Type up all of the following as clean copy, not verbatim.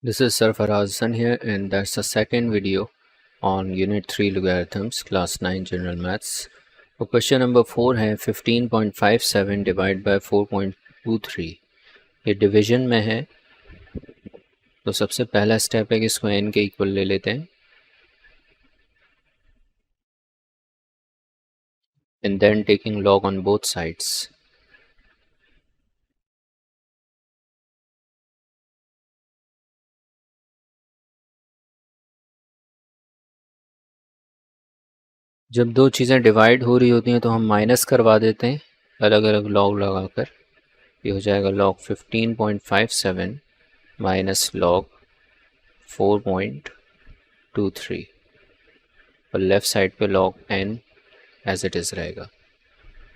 This is Sir Faraz here, and that's the second video on Unit 3 Logarithms, Class 9 General Maths. तो question number 4 है 15.57 divide by 4.23। ये division में है, तो सबसे पहला स्टेप है कि इसको n के इक्वल ले लेते हैं, and then taking log on both sides. जब दो चीज़ें डिवाइड हो रही होती हैं तो हम माइनस करवा देते हैं अलग अलग लॉग लगाकर। ये हो जाएगा log 15.57 माइनस log 4.23 और लेफ़्ट साइड पे log n as it is रहेगा।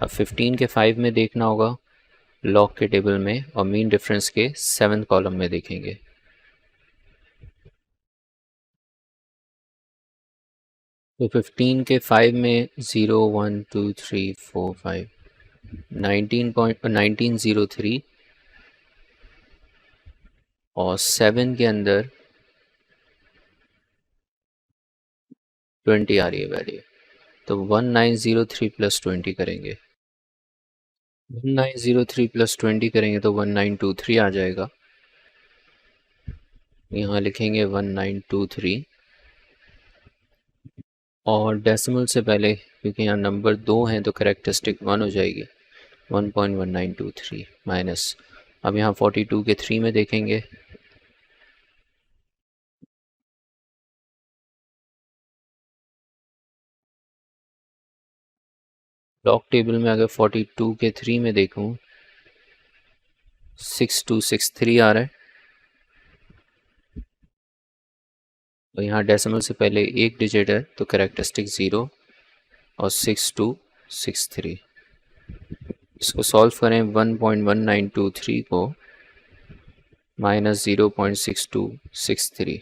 अब 15 के 5 में देखना होगा log के टेबल में, और मीन डिफरेंस के 7th कॉलम में देखेंगे। तो 15 के 5 में 0 1 2 3 4 5 1903 और 7 के अंदर 20 आ रही है वैल्यू, तो 1903 प्लस 20 करेंगे। 1903 प्लस 20 करेंगे तो 1923 आ जाएगा। यहाँ लिखेंगे 1923 और डेसिमल से पहले, क्योंकि यहाँ नंबर 2 हैं तो करेक्टरिस्टिक 1 हो जाएगी। 1.1923 माइनस, अब यहाँ 42 के 3 में देखेंगे, लॉग टेबल में अगर 42 के 3 में देखूँ 6263 आ रहा है, तो यहाँ डेसिमल से पहले एक डिजिट है तो करेक्टरिस्टिक 0 और 6263। इसको सॉल्व करें, 1.1923 को माइनस 0.6263,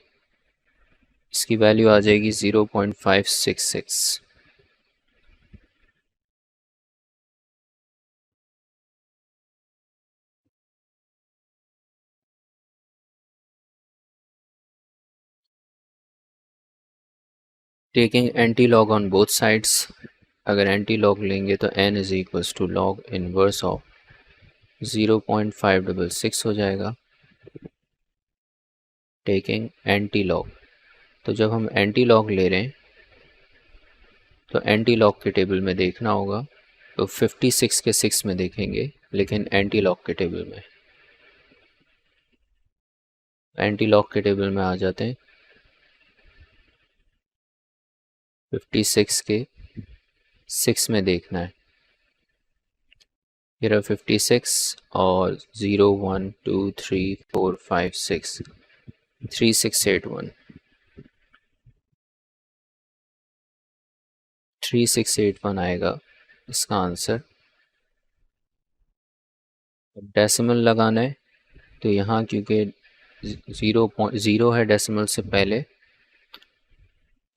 इसकी वैल्यू आ जाएगी 0.566। Taking anti log on both sides, अगर एंटी लॉग लेंगे तो n is equals to log inverse of 0.566 हो जाएगा। टेकिंग एंटी लॉग, तो जब हम एंटी लॉग ले रहे हैं तो एंटी लॉग के टेबल में देखना होगा, तो 56 के 6 में देखेंगे, लेकिन एंटी लॉग के टेबल में, एंटी लॉग के टेबल में आ जाते हैं। 56 के 6 में देखना है, ये रहा 56 और 0 1 2 3 4 5 6 3681 3681 आएगा इसका आंसर। डेसिमल लगाना है, तो यहाँ क्योंकि 0.0 है डेसिमल से पहले,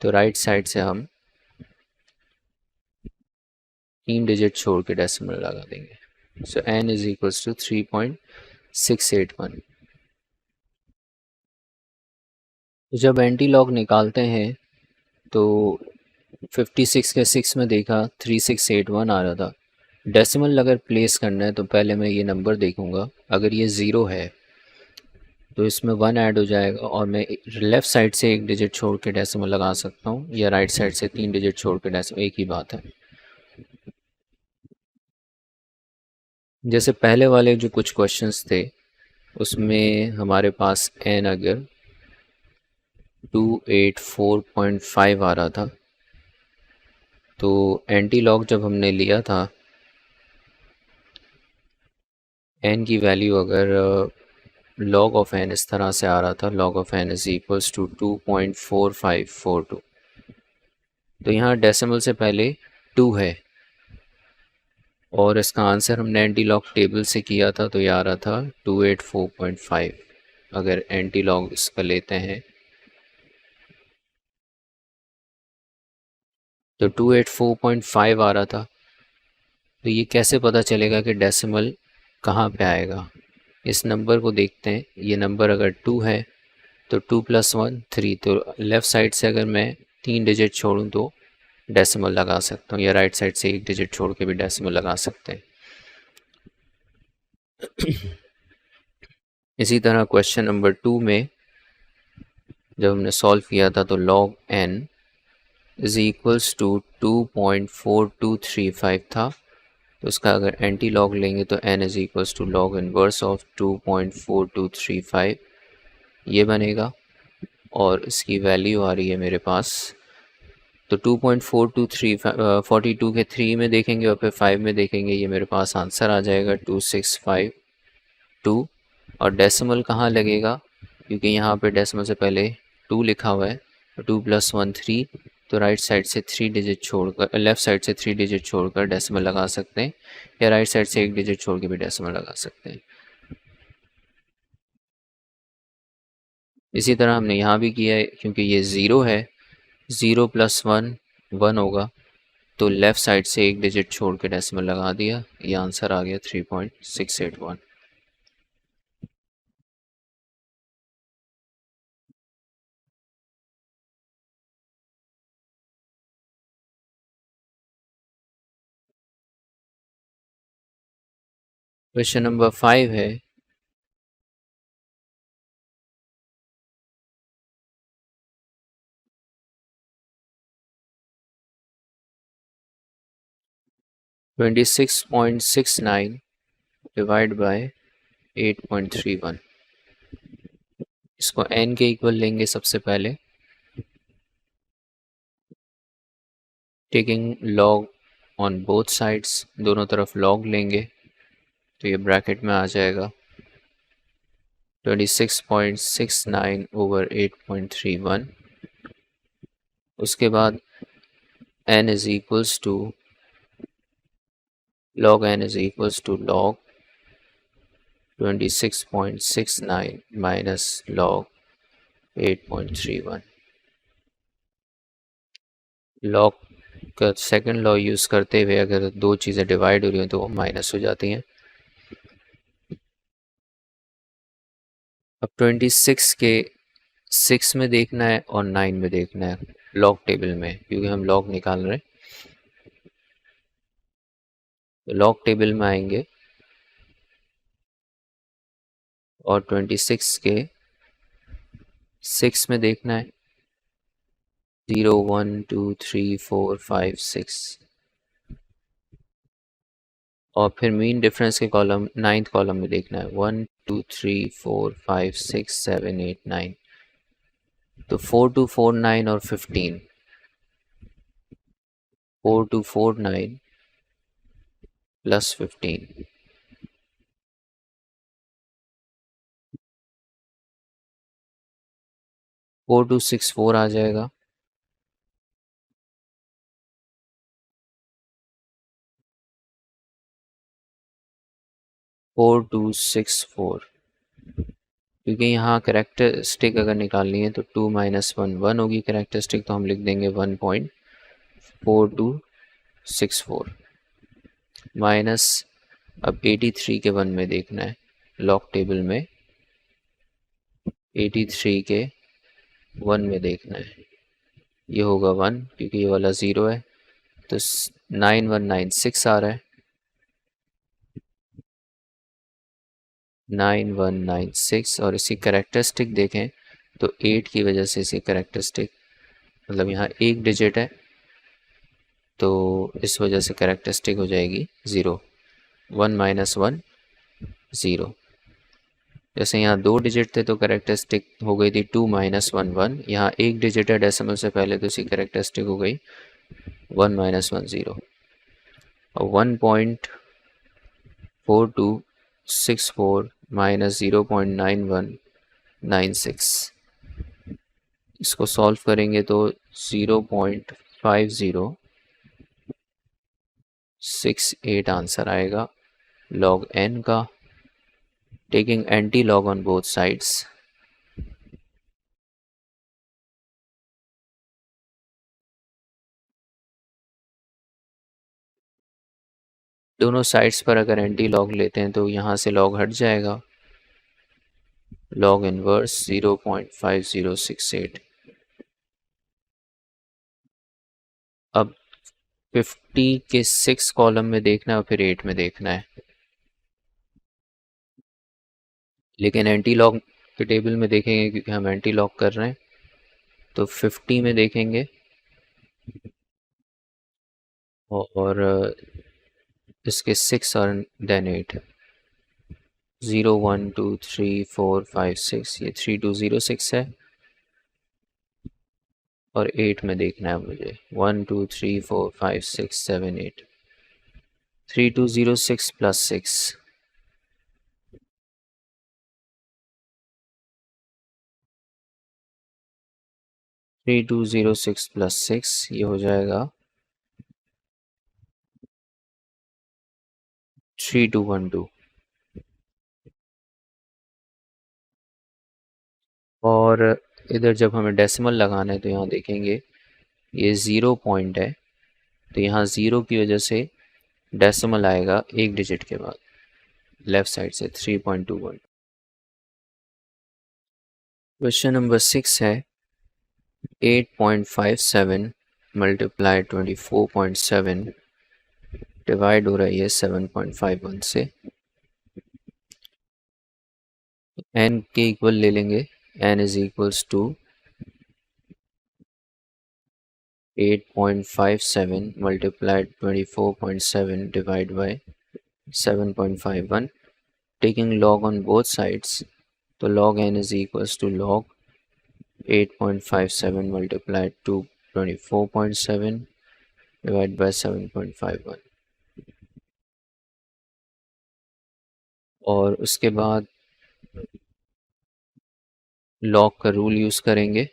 तो राइट साइड से हम 3 डिजिट छोड़ के डेसिमल लगा देंगे। सो n इज इक्वल्स टू 3.681। तो जब एंटी लॉग निकालते हैं तो 56 के 6 में देखा 3681 आ रहा था। डेसिमल अगर प्लेस करना है तो पहले मैं ये नंबर देखूंगा, अगर ये 0 है तो इसमें 1 ऐड हो जाएगा, और मैं लेफ़्ट साइड से एक डिजिट छोड़ के डेसिमल लगा सकता हूँ, या राइट साइड से 3 डिजिट छोड़ के डेसिमल, एक ही बात है। जैसे पहले वाले जो कुछ क्वेश्चंस थे उसमें हमारे पास n अगर 284.5 आ रहा था, तो एंटी लॉग जब हमने लिया था n की वैल्यू अगर log ऑफ n इस तरह से आ रहा था, log of n is equals to 2.4542, तो यहाँ डेसिमल से पहले 2 है, और इसका आंसर हमने एंटी लॉग टेबल से किया था, तो ये आ रहा था 284.5। अगर एंटी लॉग इसका लेते हैं तो 284.5 आ रहा था, तो ये कैसे पता चलेगा कि डेसिमल कहाँ पे आएगा। इस नंबर को देखते हैं, ये नंबर अगर 2 है तो 2 + 1 3, तो लेफ़्ट साइड से अगर मैं 3 डिजिट छोड़ूं तो डेसिमल लगा सकता हूँ, या राइट साइड से 1 डिजिट छोड़ के भी डेसिमल लगा सकते हैं। इसी तरह क्वेश्चन नंबर 2 में जब हमने सॉल्व किया था तो log n is equals to 2.4235 था, तो उसका अगर एंटी लॉग लेंगे तो n is equals to log inverse of 2.4235 ये बनेगा, और इसकी वैल्यू आ रही है मेरे पास, तो 2.42 के 3 में देखेंगे और फिर 5 में देखेंगे, ये मेरे पास आंसर आ जाएगा 2652। और डेसिमल कहाँ लगेगा, क्योंकि यहाँ पे डेसिमल से पहले 2 लिखा हुआ है, तो 2 + 1 3, तो राइट साइड से 3 डिजिट छोड़कर, लेफ़्ट साइड से 3 डिजिट छोड़कर डेसिमल लगा सकते हैं, या राइट साइड से 1 डिजिट छोड़ के भी डेसिमल लगा सकते हैं। इसी तरह हमने यहाँ भी किया है, क्योंकि ये 0 है, 0 + 1 1 होगा, तो लेफ़्ट साइड से 1 डिजिट छोड़ के डेसिमल लगा दिया, ये आंसर आ गया 3.681। क्वेश्चन नंबर 5 है, (26.69 डिवाइड बाय 8.31). इसको n के इक्वल लेंगे सबसे पहले, taking log on both sides, दोनों तरफ log लेंगे, तो ये ब्रैकेट में आ जाएगा 26.69/8.31। उसके बाद n is equals to log n is equals to log 26.69 minus log 8.31। log का सेकंड लॉ यूज़ करते हुए अगर दो चीज़ें डिवाइड हो रही हैं तो वो माइनस हो जाती हैं। अब 26 के 6 में देखना है और 9 में देखना है लॉग टेबल में, क्योंकि हम लॉग निकाल रहे हैं। तो लॉग टेबल में आएंगे और 26 के 6 में देखना है 0 1 2 3 4 5 6, और फिर मीन डिफरेंस के कॉलम 9th कॉलम में देखना है 1 2 3 4 5 6 7 8 9। तो 4 2 4 9 और 15, 4 2 4 9 प्लस 15, 4 2 6 4 आ जाएगा, 4 2 6 4। क्योंकि यहाँ करेक्टरिस्टिक अगर निकालनी है तो 2 - 1 1 होगी करेक्टरिस्टिक, तो हम लिख देंगे 1.4264 माइनस, अब 83 के 1 में देखना है लॉग टेबल में, 83 के 1 में देखना है, ये होगा 1 क्योंकि ये वाला 0 है, तो 9196 आ रहा है, 9196। और इसी करेक्टरिस्टिक देखें तो 8 की वजह से इसी करेक्टरिस्टिक, मतलब यहाँ एक डिजिट है तो इस वजह से करेक्टरिस्टिक हो जाएगी 0, 1 - 1 0। जैसे यहाँ दो डिजिट थे तो करेक्टरिस्टिक हो गई थी 2 - 1 1, यहाँ एक डिजिट है डेसिमल से पहले तो इसी करेक्टरिस्टिक हो गई 1 - 1 0। और 1.4264 माइनस 0.9196, इसको सॉल्व करेंगे तो 0.5068 आंसर आएगा log n का, taking anti log on both sides. दोनों साइड्स पर अगर एंटी लॉग लेते हैं तो यहाँ से लॉग हट जाएगा, log इनवर्स 0.5068। अब 50 के 6 कॉलम में देखना है और फिर 8 में देखना है, लेकिन एंटी लॉग के टेबल में देखेंगे क्योंकि हम एंटी लॉग कर रहे हैं। तो 50 में देखेंगे और इसके 6 और देन 8, 0 1 2 3 4 5 6, ये 3206 है। और 8 में देखना है मुझे 1 2 3 4 5 6 7 8, 3206 प्लस 6, 3206 प्लस 6, ये हो जाएगा 3212। और इधर जब हमें डेसिमल लगाना है तो यहाँ देखेंगे ये 0 पॉइंट है, तो यहाँ 0 की वजह से डेसिमल आएगा एक डिजिट के बाद लेफ्ट साइड से 3.21। क्वेश्चन नंबर 6 है 8.57 मल्टीप्लाई 24.7 डिवाइड हो रही है 7.51 से। n के इक्वल ले लेंगे, n is equals to 8.57 multiplied 24.7 divided by 7.51, taking log on both sides, तो log n is equals to log 8.57 multiplied to 24.7 divided by 7.51। और उसके बाद log का रूल यूज़ करेंगे,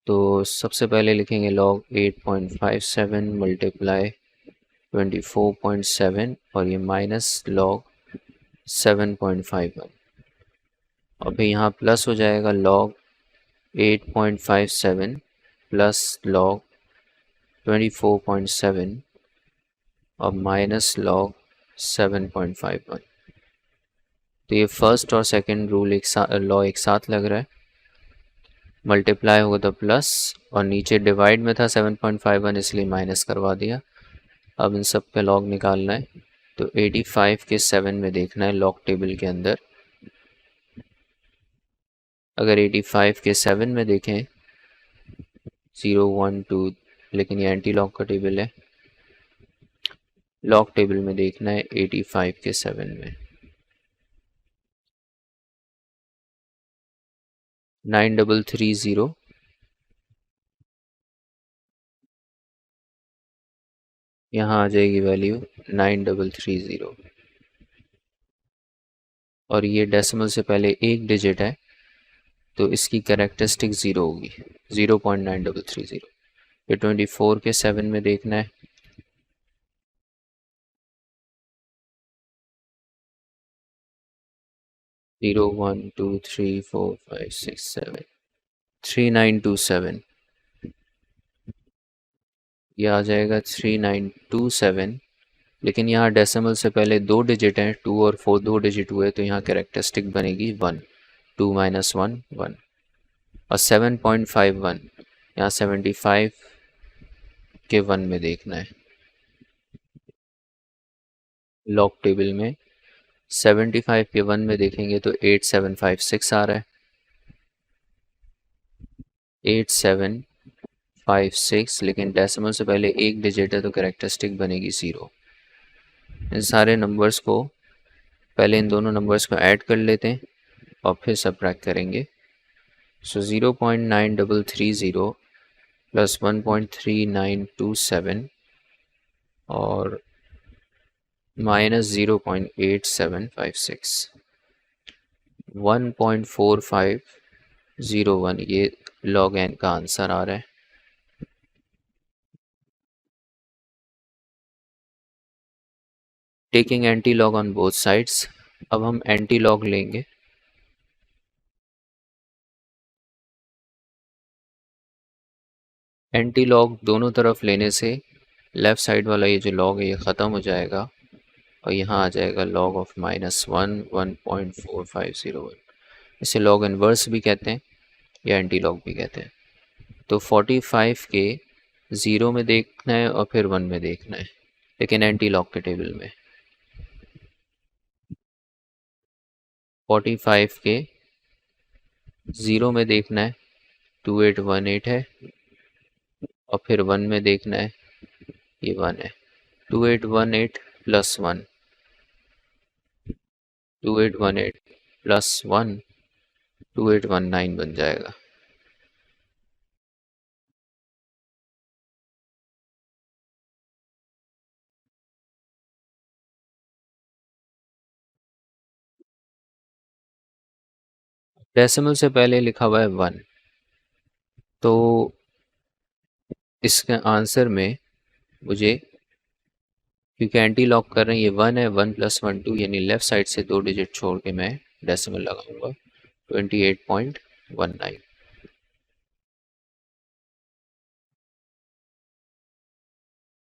तो सबसे पहले लिखेंगे log 8.57 मल्टीप्लाई 24.7 और ये माइनस log 7.51। अभी यहाँ प्लस हो जाएगा log 8.57 प्लस log 24.7 और माइनस log 7.51। तो ये फर्स्ट और सेकंड रूल लॉ एक साथ लग रहा है। मल्टीप्लाई होगा तो प्लस, और नीचे डिवाइड में था 7.51 इसलिए माइनस करवा दिया। अब इन सब का लॉग निकालना है, तो 85 के 7 में देखना है लॉग टेबल के अंदर। अगर 85 के 7 में देखें 0 1 2, लेकिन ये एंटी लॉग का टेबल है, लॉग टेबल में देखना है 85 के 7 में 9330, यहाँ आ जाएगी वैल्यू 9330। और ये डेसिमल से पहले एक डिजिट है तो इसकी कैरेक्टरिस्टिक 0 होगी, 0.9330। ये 24 के 7 में देखना है, जीरो 1 2 3 4 5 6 7 3927, ये आ जाएगा 3927। लेकिन यहाँ डेसिमल से पहले दो डिजिट हैं, 2 और 4 दो डिजिट हुए, तो यहाँ कैरेक्टरिस्टिक बनेगी 1, 2 माइनस 1 1। और 7.51 यहाँ 75 के 1 में देखना है, लॉग टेबल में 75 के 1 में देखेंगे तो 8756 आ रहा है, 8756, लेकिन डेसिमल से पहले एक डिजिट है तो कैरेक्टरिस्टिक बनेगी 0। इन सारे नंबर्स को पहले इन दोनों नंबर्स को ऐड कर लेते हैं और फिर सबट्रैक्ट करेंगे। सो 0.9330 प्लस 1.3927 और माइनस 0.8756, 1.4501, ये log n का आंसर आ रहा है। Taking anti log on both sides, अब हम एंटी लॉग लेंगे। एंटी लॉग दोनों तरफ लेने से लेफ़्ट साइड वाला ये जो लॉग है ये ख़त्म हो जाएगा और यहाँ आ जाएगा log ऑफ -1 1.4501। इसे लॉग इन्वर्स भी कहते हैं या एंटी लॉग भी कहते हैं। तो 45 के 0 में देखना है और फिर 1 में देखना है, लेकिन एंटी लॉग के टेबल में। 45 के 0 में देखना है 2818 है, और फिर 1 में देखना है ये 1 है। 2818 प्लस 1, 2818 प्लस 1 2819 बन जाएगा। डेसिमल से पहले लिखा हुआ है 1, तो इसके आंसर में मुझे, क्योंकि एंटी लॉक कर रहे हैं, ये 1 है, 1 + 1 2, यानी लेफ्ट साइड से 2 डिजिट छोड़ के मैं डेसिमल लगाऊंगा 28.19।